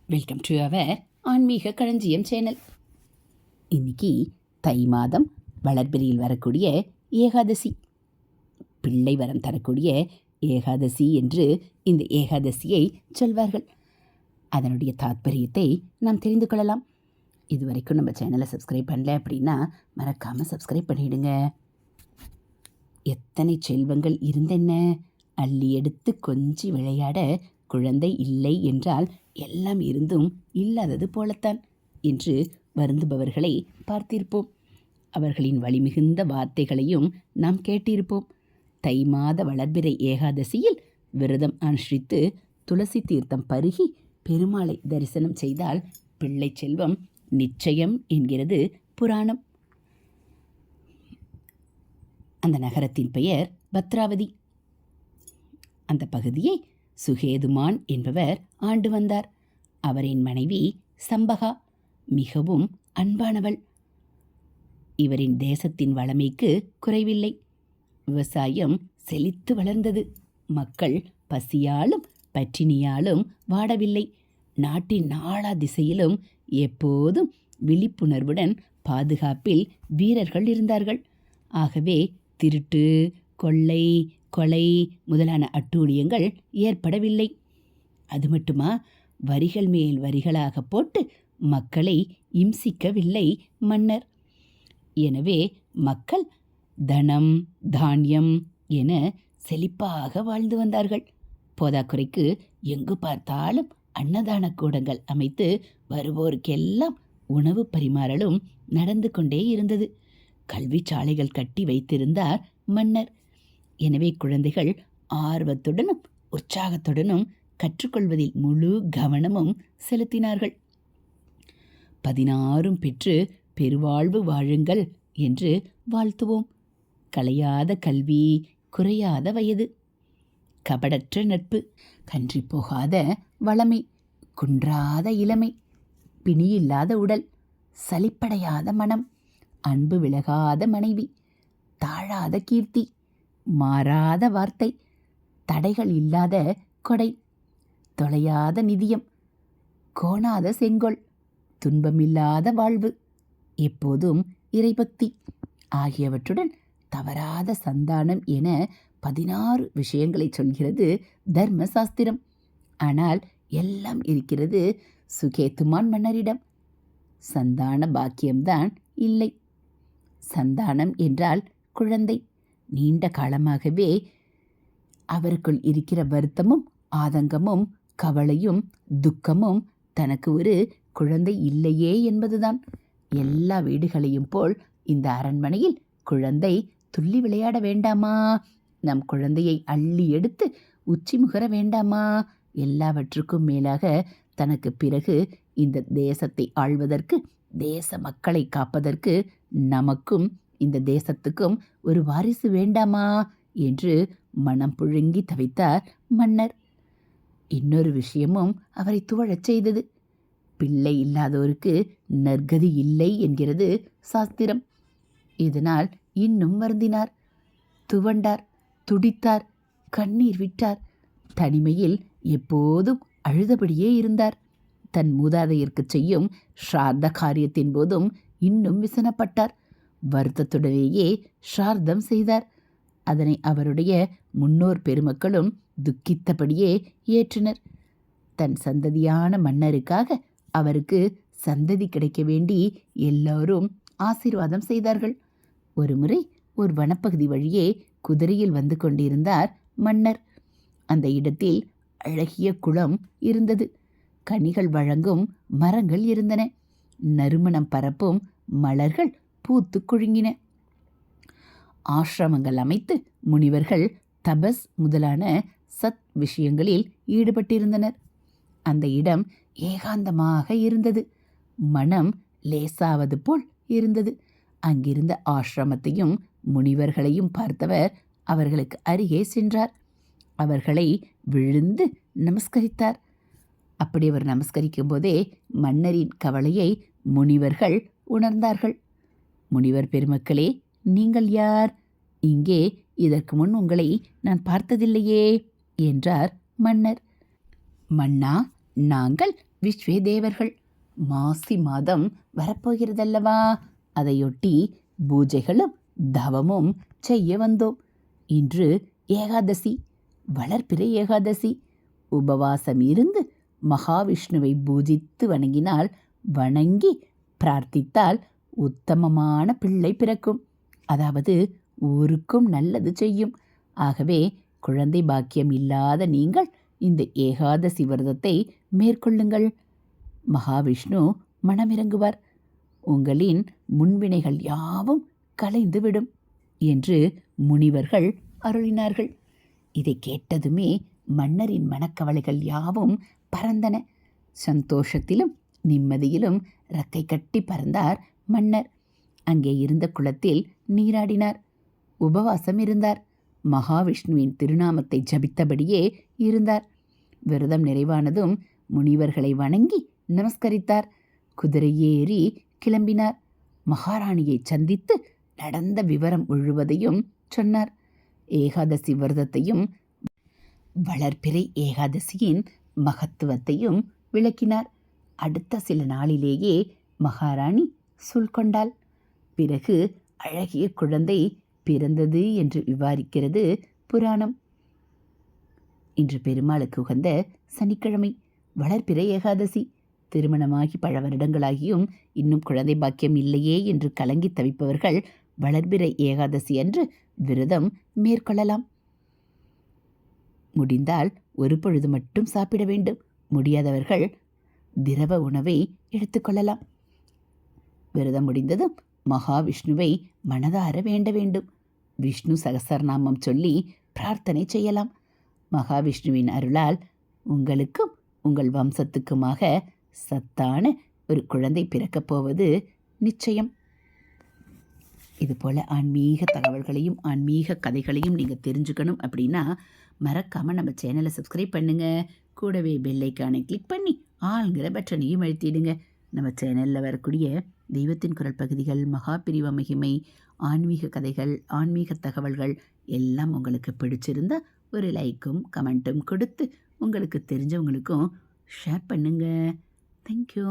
Welcome to our ஆன்மீக களஞ்சியம் channel. இன்னைக்கு தை மாதம் வளர்பிறையில் வரக்கூடிய ஏகாதசி, பிள்ளை வரம் தரக்கூடிய ஏகாதசி என்று இந்த ஏகாதசியை சொல்வார்கள். அதனுடைய தாத்பரியத்தை நாம் தெரிந்து கொள்ளலாம். இது வரைக்கும் நம்ம சேனலை சப்ஸ்கிரைப் பண்ணல அப்படின்னா மறக்காமல் சப்ஸ்கிரைப் பண்ணிவிடுங்க. எத்தனை செல்வங்கள் இருந்தென்ன, அள்ளி எடுத்து கொஞ்சி விளையாட குழந்தை இல்லை என்றால் எல்லாம் இருந்தும் இல்லாதது போலத்தான் என்று வருந்துபவர்களை பார்த்திருப்போம். அவர்களின் வலிமிகுந்த வார்த்தைகளையும் நாம் கேட்டிருப்போம். தை மாத வளர்பிறை ஏகாதசியில் விரதம் அனுஷ்டித்து துளசி தீர்த்தம் பருகி பெருமாளை தரிசனம் செய்தால் பிள்ளை செல்வம் நிச்சயம் என்கிறது புராணம். அந்த நகரத்தின் பெயர் பத்ராவதி. அந்த பகுதியை சுகேதுமான் என்பவர் ஆண்டு வந்தார். அவரின் மனைவி சம்பகா மிகவும் அன்பானவள். இவரின் தேசத்தின் வளமைக்கு குறைவில்லை. விவசாயம் செழித்து வளர்ந்தது. மக்கள் பசியாலும் பட்டினியாலும் வாடவில்லை. நாட்டின் நாலா திசையிலும் எப்போதும் விழிப்புணர்வுடன் பாதுகாப்பில் வீரர்கள் இருந்தார்கள். ஆகவே திருட்டு, கொள்ளை, கொலை முதலான அட்டூழியங்கள் ஏற்படவில்லை. அது மட்டுமா, வரிகள் மேல் வரிகளாக போட்டு மக்களை இம்சிக்கவில்லை மன்னர். எனவே மக்கள் தனம் தானியம் என செழிப்பாக வாழ்ந்து வந்தார்கள். போதாக்குறைக்கு எங்கு பார்த்தாலும் அன்னதான கூடங்கள் அமைத்து வருவோருக்கெல்லாம் உணவு பரிமாறலும் நடந்து கொண்டே இருந்தது. கல்வி சாலைகள் கட்டி வைத்திருந்தார் மன்னர். எனவே குழந்தைகள் ஆர்வத்துடனும் உற்சாகத்துடனும் கற்றுக்கொள்வதில் முழு கவனமும் செலுத்தினார்கள். 16 பெற்று பெருவாழ்வு வாழுங்கள் என்று வாழ்த்துவோம். கலையாத கல்வி, குறையாத வயது, கபடற்ற நட்பு, கன்றி போகாத வளமை, குன்றாத இளமை, பிணியில்லாத உடல், சலிப்படையாத மனம், அன்பு விலகாத மனைவி, தாழாத கீர்த்தி, மாறாத வார்த்தை, தடைகள் இல்லாத கொடை, தொலையாத நிதியம், கோணாத செங்கோல், துன்பமில்லாத வாழ்வு, எப்போதும் இறைபக்தி ஆகியவற்றுடன் தவறாத சந்தானம் என 16 விஷயங்களை சொல்கிறது தர்மசாஸ்திரம். ஆனால் எல்லாம் இருக்கிறது சுகேதுமான் மன்னரிடம். சந்தான பாக்கியம்தான் இல்லை. சந்தானம் என்றால் குழந்தை. நீண்ட காலமாகவே அவருக்குள் இருக்கிற வருத்தமும் ஆதங்கமும் கவலையும் துக்கமும் தனக்கு ஒரு குழந்தை இல்லையே என்பதுதான். எல்லா வீடுகளையும் போல் இந்த அரண்மனையில் குழந்தை துள்ளி விளையாட வேண்டாமா? நம் குழந்தையை அள்ளி எடுத்து உச்சி முகர வேண்டாமா? எல்லாவற்றுக்கும் மேலாக தனக்கு பிறகு இந்த தேசத்தை ஆள்வதற்கு, தேச மக்களை காப்பதற்கு நமக்கும் இந்த தேசத்துக்கும் ஒரு வாரிசு வேண்டாமா என்று மனம் புழுங்கி தவித்தார் மன்னர். இன்னொரு விஷயமும் அவரை துவழச் செய்தது. பிள்ளை இல்லாதோருக்கு நற்கதி இல்லை என்கிறது சாஸ்திரம். இதனால் இன்னும் வருந்தினார், துவண்டார், துடித்தார், கண்ணீர் விட்டார். தனிமையில் எப்போதும் அழுதபடியே இருந்தார். தன் மூதாதையருக்கு செய்யும் ஸ்ரார்த்த காரியத்தின் போதும் இன்னும் விசனப்பட்டார். வருத்தத்துடனேயே ஸ்ரார்த்தம் செய்தார். அதனை அவருடைய முன்னோர் பெருமக்களும் துக்கித்தபடியே ஏற்றனர். தன் சந்ததியான மன்னருக்காக அவருக்கு சந்ததி கிடைக்க வேண்டி எல்லோரும் ஆசீர்வாதம் செய்தார்கள். ஒருமுறை ஒரு வனப்பகுதி வழியே குதிரையில் வந்து கொண்டிருந்தார் மன்னர். அந்த இடத்தில் அழகிய குளம் இருந்தது. கனிகள் வழங்கும் மரங்கள் இருந்தன. நறுமணம் பரப்பும் மலர்கள் பூத்து குழுங்கின. ஆசிரமங்கள் அமைத்து முனிவர்கள் தபஸ் முதலான சத் விஷயங்களில் ஈடுபட்டிருந்தனர். அந்த இடம் ஏகாந்தமாக இருந்தது. மனம் லேசாவது போல் இருந்தது. அங்கிருந்த ஆசிரமத்தையும் முனிவர்களையும் பார்த்தவர் அவர்களுக்கு அருகே சென்றார். அவர்களை விழுந்து நமஸ்கரித்தார். அப்படி அவர் நமஸ்கரிக்கும் போதே மன்னரின் கவலையை முனிவர்கள் உணர்ந்தார்கள். முனிவர் பெருமக்களே, நீங்கள் யார்? இங்கே இதற்கு முன் உங்களை நான் பார்த்ததில்லையே என்றார் மன்னர். மன்னா, நாங்கள் விஸ்வே தேவர்கள். மாசி மாதம் வரப்போகிறதல்லவா, அதையொட்டி பூஜைகளும் தவமும் செய்ய வந்தோம். இன்று ஏகாதசி, வளர்பிறை ஏகாதசி. உபவாசம் இருந்து மகாவிஷ்ணுவை பூஜித்து வணங்கி பிரார்த்தித்தால் உத்தமமான பிள்ளை பிறக்கும். அதாவது ஊருக்கும் நல்லது செய்யும். ஆகவே குழந்தை பாக்கியம் இல்லாத நீங்கள் இந்த ஏகாதசி விரதத்தை மேற்கொள்ளுங்கள். மகாவிஷ்ணு மனமிறங்குவார். உங்களின் முன்வினைகள் யாவும் கலைந்துவிடும் என்று முனிவர்கள் அருளினார்கள். இதை கேட்டதுமே மன்னரின் மனக்கவலைகள் யாவும் பறந்தன. சந்தோஷத்திலும் நிம்மதியிலும் ரக்கை கட்டி பறந்தார் மன்னர். அங்கே இருந்த குளத்தில் நீராடினார். உபவாசம் இருந்தார். மகாவிஷ்ணுவின் திருநாமத்தை ஜபித்தபடியே இருந்தார். விரதம் நிறைவானதும் முனிவர்களை வணங்கி நமஸ்கரித்தார். குதிரையேறி கிளம்பினார். மகாராணியை சந்தித்து நடந்த விவரம் முழுவதையும் சொன்னார். ஏகாதசி விரதத்தையும் வளர்பிறை ஏகாதசியின் மகத்துவத்தையும் விளக்கினார். அடுத்த சில நாளிலேயே மகாராணி சூழ்கொண்டாள். பிறகு அழகிய குழந்தை பிறந்தது என்று விவாரிக்கிறது புராணம். இன்று பெருமாளுக்கு உகந்த சனிக்கிழமை, வளர்பிறை ஏகாதசி. திருமணமாகி பல வருடங்களாகியும் இன்னும் குழந்தை பாக்கியம் இல்லையே என்று கலங்கி தவிப்பவர்கள் வளர்பிறை ஏகாதசி அன்று விரதம் மேற்கொள்ளலாம். முடிந்தால் ஒரு பொழுது மட்டும் சாப்பிட வேண்டும். முடியாதவர்கள் திரவ உணவை எடுத்துக்கொள்ளலாம். விரதம் முடிந்ததும் மகாவிஷ்ணுவை மனதார வேண்ட வேண்டும். விஷ்ணு சகசரநாமம் சொல்லி பிரார்த்தனை செய்யலாம். மகாவிஷ்ணுவின் அருளால் உங்களுக்கும் உங்கள் வம்சத்துக்குமாக சத்தான ஒரு குழந்தை பிறக்கப் போவது நிச்சயம். இதுபோல் ஆன்மீக தகவல்களையும் ஆன்மீக கதைகளையும் நீங்கள் தெரிஞ்சுக்கணும் அப்படின்னா மறக்காமல் நம்ம சேனலை சப்ஸ்கிரைப் பண்ணுங்கள். கூடவே பெல்லைக்கானை கிளிக் பண்ணி ஆளுங்கிற பட்டனையும் அழுத்திடுங்க. நம்ம சேனலில் வரக்கூடிய தெய்வத்தின் குரல் பகுதிகள், மகாபிரிவ மகிமை, ஆன்மீக கதைகள், ஆன்மீக தகவல்கள் எல்லாம் உங்களுக்கு பிடிச்சிருந்தா ஒரு லைக்கும் கமெண்ட்டும் கொடுத்து உங்களுக்கு தெரிஞ்சவங்களுக்கும் ஷேர் பண்ணுங்கள். தேங்க்யூ.